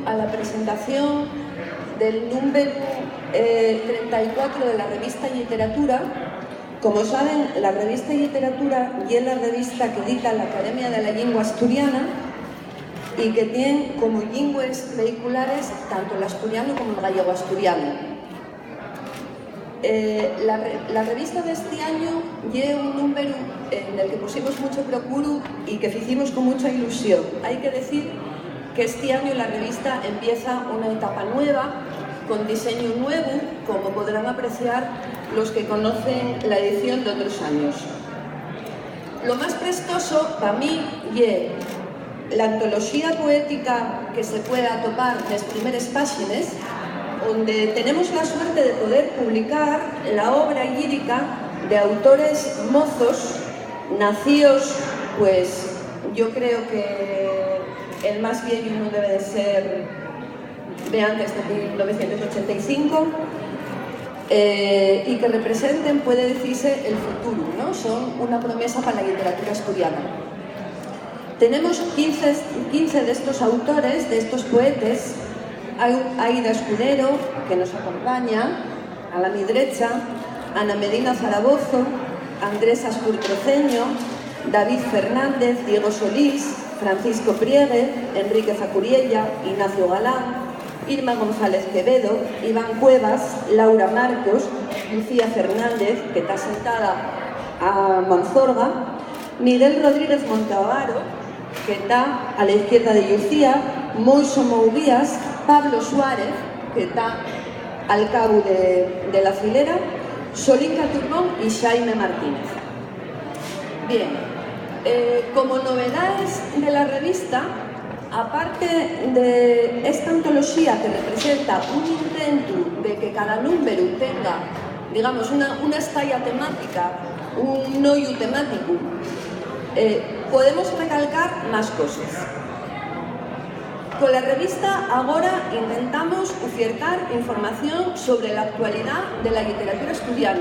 a la presentación del número 34 de la revista Literatura. Como saben, la revista Literatura es la revista que edita la Academia de la Lengua Asturiana y que tiene como lingües vehiculares tanto el asturiano como el gallego asturiano. La revista de este año lleva un número en el que pusimos mucho procuro y que hicimos con mucha ilusión. Hay que decir que este año la revista empieza una etapa nueva, con diseño nuevo, como podrán apreciar los que conocen la edición de otros años. Lo más prestoso para mí es la antología poética que se puede atopar en las primeras páginas, donde tenemos la suerte de poder publicar la obra lírica de autores mozos, nacidos, pues yo creo que el más viejo no debe de ser de antes de 1985, y que representen, puede decirse, el futuro, ¿no? Son una promesa para la literatura asturiana. Tenemos 15 de estos autores, de estos poetas. Aida Escudero, que nos acompaña, a la mi derecha, Ana Medina Zaragoza, Andrés Ascurtroceño, David Fernández, Diego Solís, Francisco Priegue, Enrique Zacuriella, Ignacio Galán, Irma González Quevedo, Iván Cuevas, Laura Marcos, Lucía Fernández, que está sentada a Manzorga, Miguel Rodríguez Monteavaro, que está a la izquierda de Lucía, Moixo Mouguías, Pablo Suárez, que está al cabo de la filera, Solinka Turbón y Jaime Martínez. Bien, como novedades de la revista, aparte de esta antología que representa un intento de que cada número tenga, digamos, una estalla temática, un hoyo temático, podemos recalcar más cosas. Con la revista ahora intentamos ofertar información sobre la actualidad de la literatura asturiana.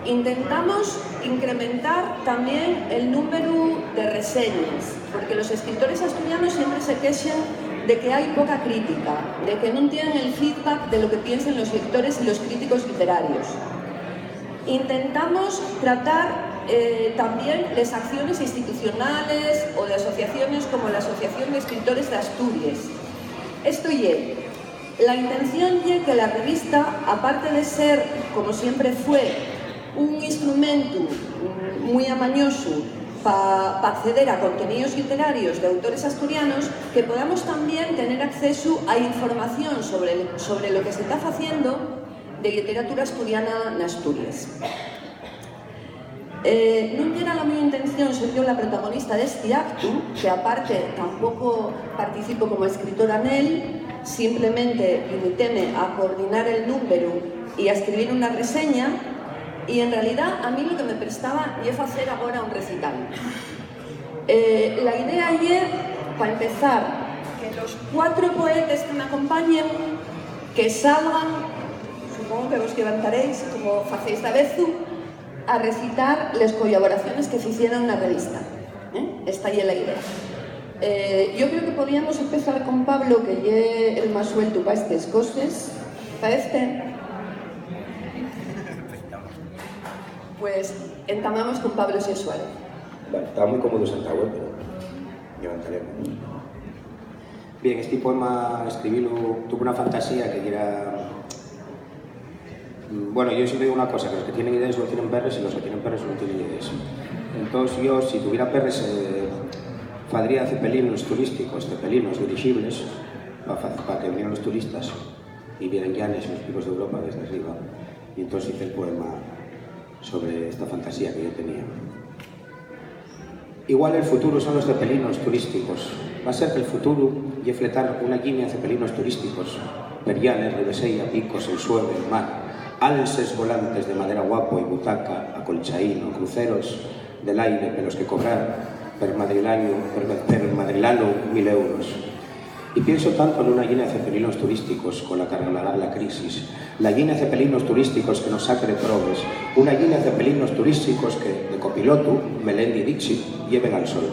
Intentamos incrementar también el número de reseñas, porque los escritores asturianos siempre se quejan de que hay poca crítica, de que no tienen el feedback de lo que piensan los lectores y los críticos literarios. Intentamos tratar también las acciones institucionales o de asociaciones como la Asociación de Escritores de Asturias. Esto es, la intención es que la revista, aparte de ser, como siempre fue, un instrumento muy amañoso para acceder a contenidos literarios de autores asturianos, que podamos también tener acceso a información sobre lo que se está haciendo de literatura asturiana en Asturias. Non era la mi intención ser yo la protagonista de este acto, que aparte tampoco participo como escritora en él, simplemente limitéme a coordinar el número y a escribir una reseña, y en realidad a mí lo que me prestaba es hacer ahora un recital. La idea es, para empezar, que los 4 poetas que me acompañen, que salgan, supongo que vos levantaréis, como facéis esta vez, a recitar las colaboraciones que se hicieron en la revista. Esta es la idea. Yo creo que podríamos empezar con Pablo, que es el más suelto para estas cosas. ¿Parece? Pues entamamos con Pablo Suárez. Vale, estaba muy cómodo sentado, pero levantaremos. Bien, este poema escribílo, tuve una fantasía que era... Bueno, yo siempre digo una cosa, que los que tienen ideas no tienen perres y los que tienen perres no tienen ideas. Entonces yo, si tuviera perres, faría cepelinos turísticos, cepelinos dirigibles, para que vinieran los turistas y vieran llanes en los picos de Europa desde arriba. Y entonces hice el poema sobre esta fantasía que yo tenía. Igual el futuro son los cepelinos turísticos. Va a ser que el futuro y fletar una línea de cepelinos turísticos, perianes, ribesella, picos, el suelo, el mar, alces volantes de madera guapo y butaca, acolchaíno, cruceros del aire pelos que cobrar per madrilano 1000 euros. Y pienso tanto en una línea de cepelinos turísticos con la que arreglará la crisis, la línea de cepelinos turísticos que nos sacre probes, una línea de cepelinos turísticos que, de copiloto, Melendi y Dixi, lleven al sol.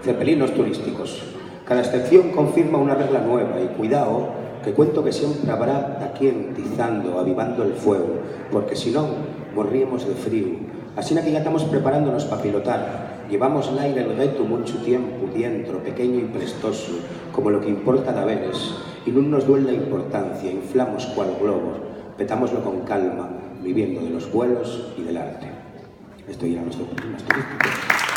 Cepelinos turísticos, Cada excepción confirma una regla nueva y cuidado, que cuento que siempre habrá a quien tizando, avivando el fuego, porque si no, morríamos de frío. Así que ya estamos preparándonos para pilotar. Llevamos l'aire el gueto mucho tiempo dentro, pequeño y prestoso, como lo que importa de veres, y no nos duele la importancia, inflamos cual globo, petámoslo con calma, viviendo de los vuelos y del arte. Esto ya no es turístico.